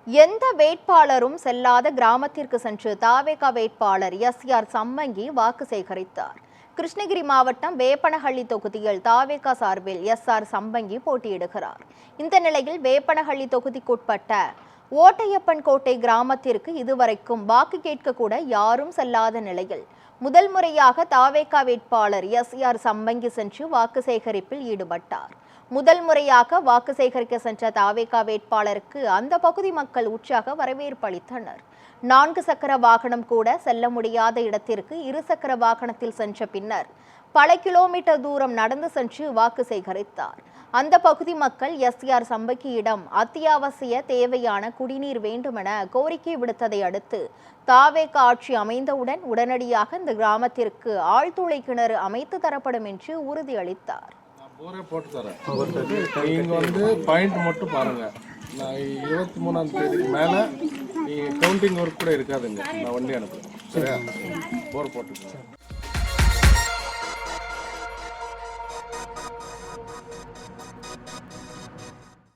எந்த வேட்பாளரும் செல்லாத கிராமத்திற்கு சென்று தாவேகா வேட்பாளர் எஸ்.ஆர். சம்மங்கி வாக்கு சேகரித்தார். கிருஷ்ணகிரி மாவட்டம் வேப்பனஹள்ளி தொகுதியில் தாவேகா சார்பில் எஸ்.ஆர். சம்மங்கி போட்டியிடுகிறார். இந்த நிலையில் வேப்பனஹள்ளி தொகுதிக்குட்பட்ட ஓட்டையப்பன் கோட்டை கிராமத்திற்கு இதுவரைக்கும் வாக்கு கேட்க கூட யாரும் செல்லாத நிலையில் முதல் முறையாக தாவேகா வேட்பாளர் எஸ்.ஆர். சம்மங்கி சென்று வாக்கு சேகரிப்பில் ஈடுபட்டார். முதல் முறையாக வாக்கு சேகரிக்க சென்ற தாவேகா வேட்பாளருக்கு அந்த பகுதி மக்கள் உற்சாக வரவேற்பு அளித்தனர். 4 சக்கர வாகனம் கூட செல்ல முடியாத இடத்திற்கு 2 சக்கர வாகனத்தில் சென்ற பின்னர் பல கிலோமீட்டர் தூரம் நடந்து சென்று வாக்கு சேகரித்தார். அந்த பகுதி மக்கள் எஸ்.ஆர். சம்மங்கியிடம் அத்தியாவசிய தேவையான குடிநீர் வேண்டுமென கோரிக்கை விடுத்ததை அடுத்து தாவேகா ஆட்சி அமைந்தவுடன் உடனடியாக இந்த கிராமத்திற்கு ஆழ்துளை கிணறு அமைத்து தரப்படும் என்று உறுதியளித்தார். போரே போட்டு தரேன். நீங்கள் பாயிண்ட் மட்டும் பாருங்கள். நான் 23ஆம் தேதிக்கு மேலே நீங்கள் கவுண்டிங் ஒர்க் கூட இருக்காதுங்க. நான் வண்டி அனுப்புகிறேன். சரியா? போர் போட்டுக்கிறேன்.